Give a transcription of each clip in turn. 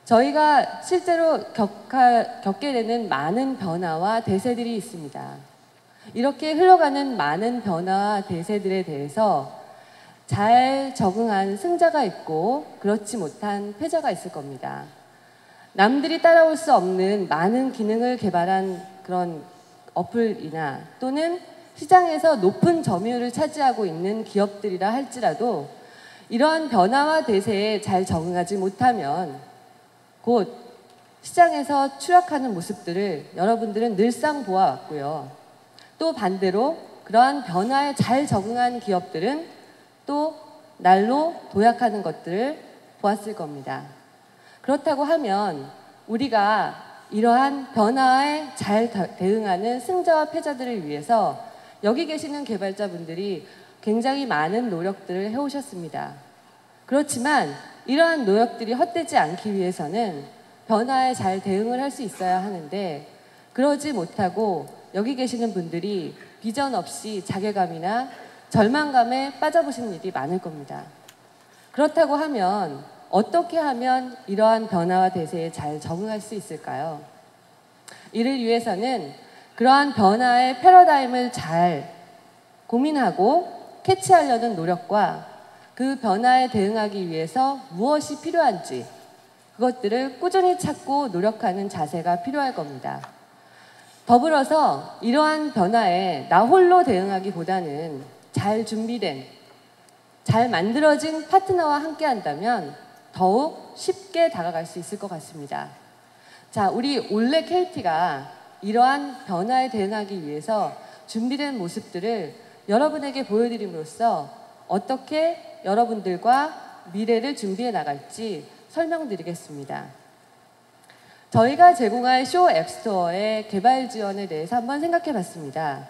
저희가 실제로 겪게 되는 많은 변화와 대세들이 있습니다. 이렇게 흘러가는 많은 변화와 대세들에 대해서 잘 적응한 승자가 있고 그렇지 못한 패자가 있을 겁니다. 남들이 따라올 수 없는 많은 기능을 개발한 그런 어플이나 또는 시장에서 높은 점유율을 차지하고 있는 기업들이라 할지라도 이러한 변화와 대세에 잘 적응하지 못하면 곧 시장에서 추락하는 모습들을 여러분들은 늘상 보아왔고요. 또 반대로 그러한 변화에 잘 적응한 기업들은 또 날로 도약하는 것들을 보았을 겁니다. 그렇다고 하면 우리가 이러한 변화에 잘 대응하는 승자와 패자들을 위해서 여기 계시는 개발자분들이 굉장히 많은 노력들을 해오셨습니다. 그렇지만 이러한 노력들이 헛되지 않기 위해서는 변화에 잘 대응을 할 수 있어야 하는데 그러지 못하고 여기 계시는 분들이 비전 없이 자괴감이나 절망감에 빠져보신 일이 많을 겁니다. 그렇다고 하면 어떻게 하면 이러한 변화와 대세에 잘 적응할 수 있을까요? 이를 위해서는 그러한 변화의 패러다임을 잘 고민하고 캐치하려는 노력과 그 변화에 대응하기 위해서 무엇이 필요한지 그것들을 꾸준히 찾고 노력하는 자세가 필요할 겁니다. 더불어서 이러한 변화에 나 홀로 대응하기보다는 잘 준비된, 잘 만들어진 파트너와 함께 한다면 더욱 쉽게 다가갈 수 있을 것 같습니다. 자, 우리 올레 KT가 이러한 변화에 대응하기 위해서 준비된 모습들을 여러분에게 보여드림으로써 어떻게 여러분들과 미래를 준비해 나갈지 설명드리겠습니다. 저희가 제공할 쇼 앱스토어의 개발 지원에 대해서 한번 생각해 봤습니다.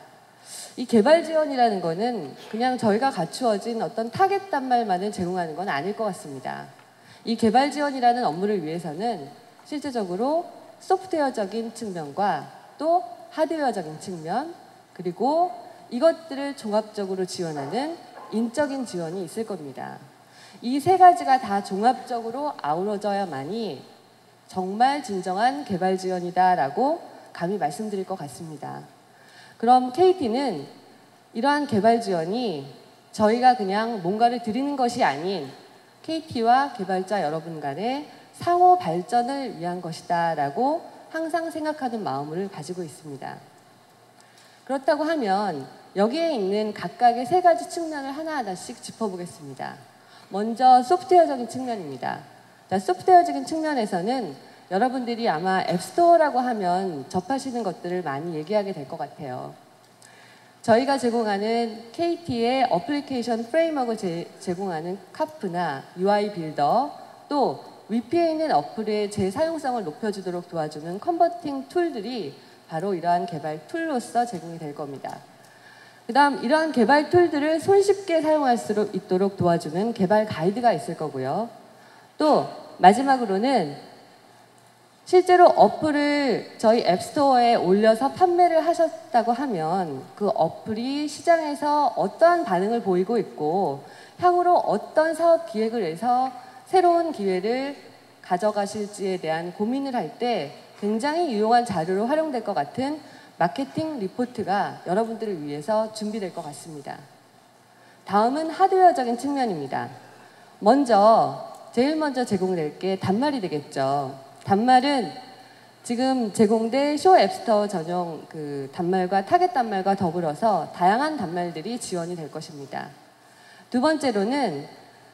이 개발 지원이라는 거는 그냥 저희가 갖추어진 어떤 타겟 단말만을 제공하는 건 아닐 것 같습니다. 이 개발 지원이라는 업무를 위해서는 실제적으로 소프트웨어적인 측면과 또 하드웨어적인 측면 그리고 이것들을 종합적으로 지원하는 인적인 지원이 있을 겁니다. 이 세 가지가 다 종합적으로 아우러져야만이 정말 진정한 개발 지원이다라고 감히 말씀드릴 것 같습니다. 그럼 KT는 이러한 개발 지원이 저희가 그냥 뭔가를 드리는 것이 아닌 KT와 개발자 여러분 간의 상호 발전을 위한 것이다라고 항상 생각하는 마음을 가지고 있습니다. 그렇다고 하면 여기에 있는 각각의 세 가지 측면을 하나하나씩 짚어보겠습니다. 먼저 소프트웨어적인 측면입니다. 자, 소프트웨어적인 측면에서는 여러분들이 아마 앱스토어라고 하면 접하시는 것들을 많이 얘기하게 될 것 같아요. 저희가 제공하는 KT의 어플리케이션 프레임워크를 제공하는 카프나 UI 빌더 또 위피에 있는 어플의 재사용성을 높여주도록 도와주는 컨버팅 툴들이 바로 이러한 개발 툴로서 제공이 될 겁니다. 그 다음 이러한 개발 툴들을 손쉽게 사용할 수 있도록 도와주는 개발 가이드가 있을 거고요. 또 마지막으로는 실제로 어플을 저희 앱스토어에 올려서 판매를 하셨다고 하면 그 어플이 시장에서 어떠한 반응을 보이고 있고 향후로 어떤 사업 기획을 해서 새로운 기회를 가져가실지에 대한 고민을 할 때 굉장히 유용한 자료로 활용될 것 같은 마케팅 리포트가 여러분들을 위해서 준비될 것 같습니다. 다음은 하드웨어적인 측면입니다. 제일 먼저 제공될 게 단말이 되겠죠. 단말은 지금 제공된 쇼 앱스토어 전용 그 단말과 타겟 단말과 더불어서 다양한 단말들이 지원이 될 것입니다. 두 번째로는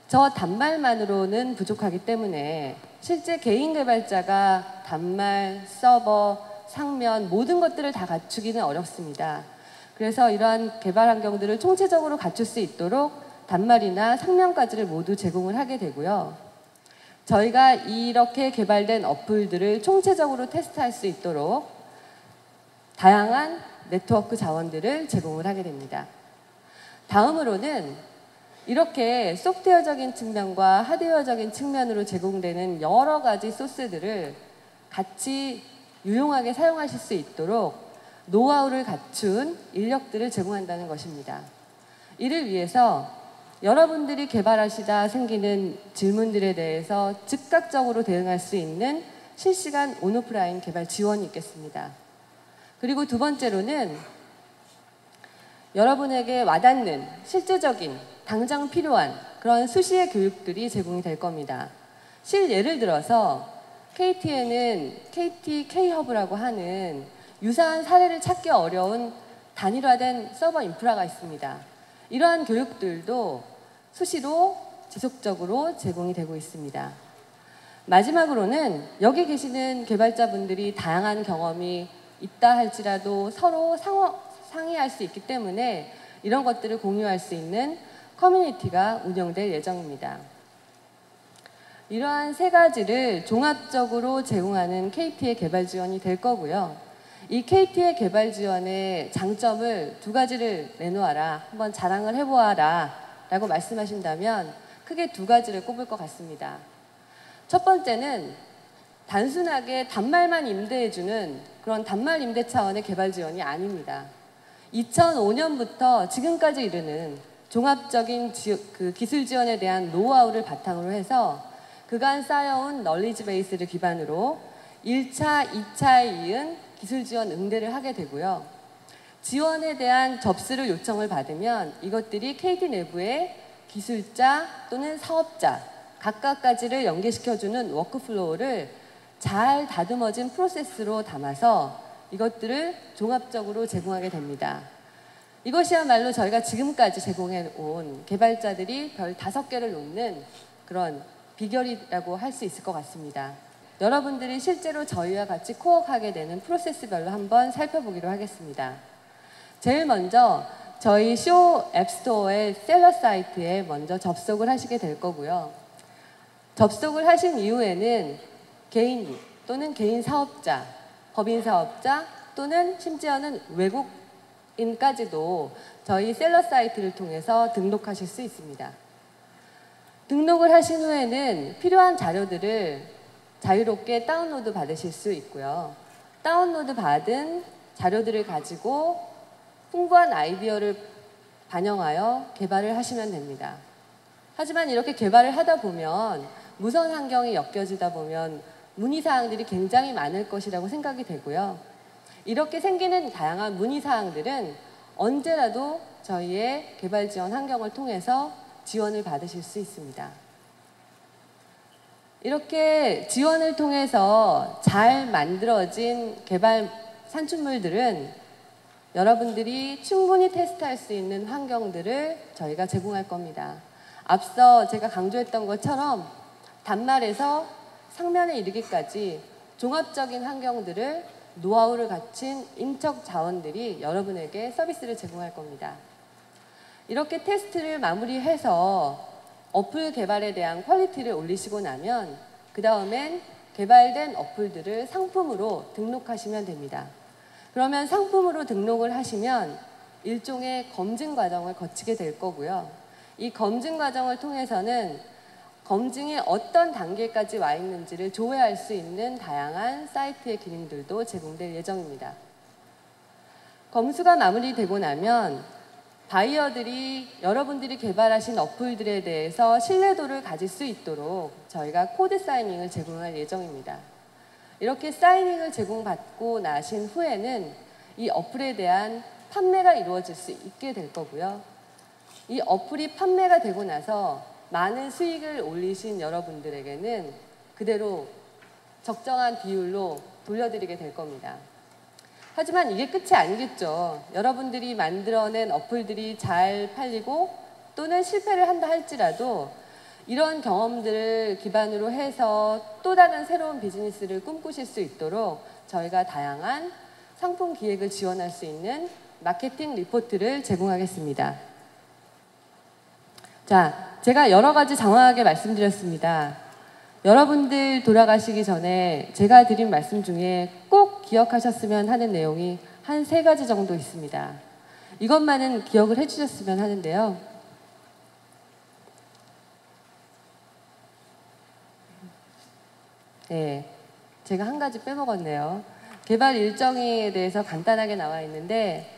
저 단말만으로는 부족하기 때문에 실제 개인 개발자가 단말, 서버, 상면 모든 것들을 다 갖추기는 어렵습니다. 그래서 이러한 개발 환경들을 총체적으로 갖출 수 있도록 단말이나 상면까지를 모두 제공을 하게 되고요. 저희가 이렇게 개발된 어플들을 총체적으로 테스트할 수 있도록 다양한 네트워크 자원들을 제공을 하게 됩니다. 다음으로는 이렇게 소프트웨어적인 측면과 하드웨어적인 측면으로 제공되는 여러 가지 소스들을 같이 유용하게 사용하실 수 있도록 노하우를 갖춘 인력들을 제공한다는 것입니다. 이를 위해서 여러분들이 개발하시다 생기는 질문들에 대해서 즉각적으로 대응할 수 있는 실시간 온오프라인 개발 지원이 있겠습니다. 그리고 두 번째로는 여러분에게 와닿는 실제적인 당장 필요한 그런 수시의 교육들이 제공이 될 겁니다. 예를 들어서 KT에는 KT K-허브라고 하는 유사한 사례를 찾기 어려운 단일화된 서버 인프라가 있습니다. 이러한 교육들도 수시로 지속적으로 제공이 되고 있습니다. 마지막으로는 여기 계시는 개발자분들이 다양한 경험이 있다 할지라도 서로 상의할 수 있기 때문에 이런 것들을 공유할 수 있는 커뮤니티가 운영될 예정입니다. 이러한 세 가지를 종합적으로 제공하는 KT의 개발 지원이 될 거고요. 이 KT의 개발 지원의 장점을 두 가지를 내놓아라, 한번 자랑을 해보아라 라고 말씀하신다면 크게 두 가지를 꼽을 것 같습니다. 첫 번째는 단순하게 단말만 임대해주는 그런 단말 임대 차원의 개발 지원이 아닙니다. 2005년부터 지금까지 이르는 종합적인 기술 지원에 대한 노하우를 바탕으로 해서 그간 쌓여온 널리지 베이스를 기반으로 1차, 2차에 이은 기술 지원 응대를 하게 되고요. 지원에 대한 접수를 요청을 받으면 이것들이 KT 내부의 기술자 또는 사업자 각각까지를 연계시켜주는 워크플로우를 잘 다듬어진 프로세스로 담아서 이것들을 종합적으로 제공하게 됩니다. 이것이야말로 저희가 지금까지 제공해온 개발자들이 별 5개를 놓는 그런 비결이라고 할 수 있을 것 같습니다. 여러분들이 실제로 저희와 같이 코어하게 되는 프로세스별로 한번 살펴보기로 하겠습니다. 제일 먼저 저희 쇼 앱스토어의 셀러 사이트에 먼저 접속을 하시게 될 거고요. 접속을 하신 이후에는 개인 또는 개인 사업자, 법인 사업자 또는 심지어는 외국인까지도 저희 셀러 사이트를 통해서 등록하실 수 있습니다. 등록을 하신 후에는 필요한 자료들을 자유롭게 다운로드 받으실 수 있고요. 다운로드 받은 자료들을 가지고 풍부한 아이디어를 반영하여 개발을 하시면 됩니다. 하지만 이렇게 개발을 하다 보면 무선 환경이 엮여지다 보면 문의사항들이 굉장히 많을 것이라고 생각이 되고요. 이렇게 생기는 다양한 문의사항들은 언제라도 저희의 개발 지원 환경을 통해서 지원을 받으실 수 있습니다. 이렇게 지원을 통해서 잘 만들어진 개발 산출물들은 여러분들이 충분히 테스트할 수 있는 환경들을 저희가 제공할 겁니다. 앞서 제가 강조했던 것처럼 단말에서 상면에 이르기까지 종합적인 환경들을 노하우를 갖춘 인적 자원들이 여러분에게 서비스를 제공할 겁니다. 이렇게 테스트를 마무리해서 어플 개발에 대한 퀄리티를 올리시고 나면 그 다음엔 개발된 어플들을 상품으로 등록하시면 됩니다. 그러면 상품으로 등록을 하시면 일종의 검증 과정을 거치게 될 거고요. 이 검증 과정을 통해서는 검증이 어떤 단계까지 와 있는지를 조회할 수 있는 다양한 사이트의 기능들도 제공될 예정입니다. 검수가 마무리되고 나면 바이어들이 여러분들이 개발하신 어플들에 대해서 신뢰도를 가질 수 있도록 저희가 코드 사이닝을 제공할 예정입니다. 이렇게 사이닝을 제공받고 나신 후에는 이 어플에 대한 판매가 이루어질 수 있게 될 거고요. 이 어플이 판매가 되고 나서 많은 수익을 올리신 여러분들에게는 그대로 적정한 비율로 돌려드리게 될 겁니다. 하지만 이게 끝이 아니겠죠. 여러분들이 만들어낸 어플들이 잘 팔리고 또는 실패를 한다 할지라도 이런 경험들을 기반으로 해서 또 다른 새로운 비즈니스를 꿈꾸실 수 있도록 저희가 다양한 상품 기획을 지원할 수 있는 마케팅 리포트를 제공하겠습니다. 자, 제가 여러 가지 장황하게 말씀드렸습니다. 여러분들 돌아가시기 전에 제가 드린 말씀 중에 꼭 기억하셨으면 하는 내용이 한 3가지 정도 있습니다. 이것만은 기억을 해주셨으면 하는데요. 네, 제가 한 가지 빼먹었네요. 개발 일정에 대해서 간단하게 나와 있는데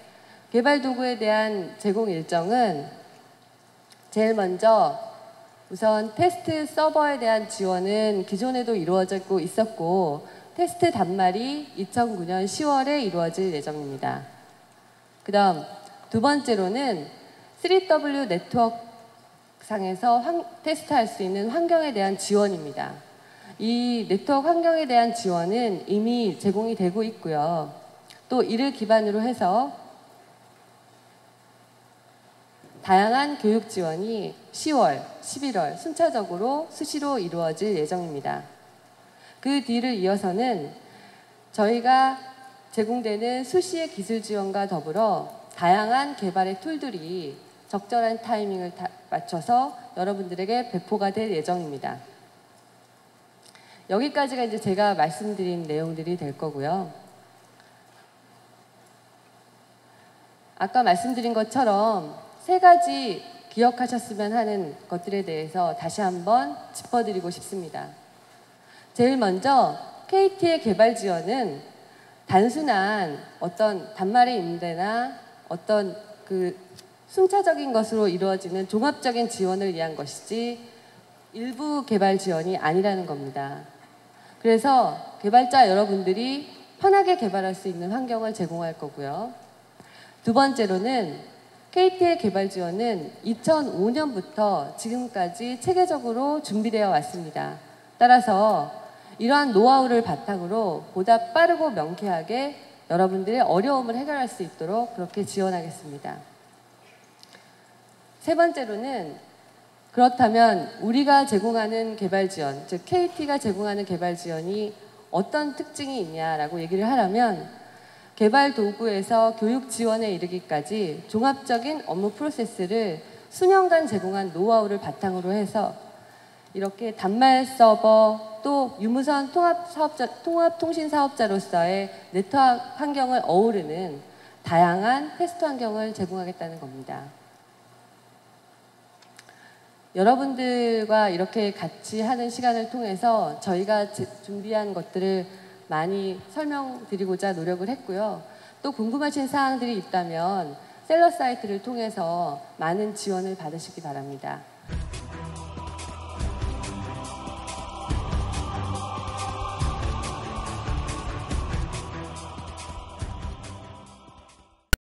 개발 도구에 대한 제공 일정은 제일 먼저 우선 테스트 서버에 대한 지원은 기존에도 이루어지고 있었고 테스트 단말이 2009년 10월에 이루어질 예정입니다. 그 다음 두 번째로는 3W 네트워크 상에서 테스트할 수 있는 환경에 대한 지원입니다. 이 네트워크 환경에 대한 지원은 이미 제공이 되고 있고요. 또 이를 기반으로 해서 다양한 교육 지원이 10월, 11월 순차적으로 수시로 이루어질 예정입니다. 그 뒤를 이어서는 저희가 제공되는 수시의 기술 지원과 더불어 다양한 개발의 툴들이 적절한 타이밍을 맞춰서 여러분들에게 배포가 될 예정입니다. 여기까지가 이제 제가 말씀드린 내용들이 될 거고요. 아까 말씀드린 것처럼 세 가지 기억하셨으면 하는 것들에 대해서 다시 한번 짚어드리고 싶습니다. 제일 먼저 KT의 개발 지원은 단순한 어떤 단말의 임대나 어떤 순차적인 것으로 이루어지는 종합적인 지원을 위한 것이지 일부 개발 지원이 아니라는 겁니다. 그래서 개발자 여러분들이 편하게 개발할 수 있는 환경을 제공할 거고요. 두 번째로는 KT의 개발 지원은 2005년부터 지금까지 체계적으로 준비되어 왔습니다. 따라서 이러한 노하우를 바탕으로 보다 빠르고 명쾌하게 여러분들의 어려움을 해결할 수 있도록 그렇게 지원하겠습니다. 세 번째로는 그렇다면 우리가 제공하는 개발 지원, 즉 KT가 제공하는 개발 지원이 어떤 특징이 있냐라고 얘기를 하려면 개발 도구에서 교육 지원에 이르기까지 종합적인 업무 프로세스를 수년간 제공한 노하우를 바탕으로 해서 이렇게 단말 서버 또 유무선 통합통신 사업자로서의 네트워크 환경을 어우르는 다양한 테스트 환경을 제공하겠다는 겁니다. 여러분들과 이렇게 같이 하는 시간을 통해서 저희가 준비한 것들을 많이 설명드리고자 노력을 했고요. 또 궁금하신 사항들이 있다면 셀러 사이트를 통해서 많은 지원을 받으시기 바랍니다.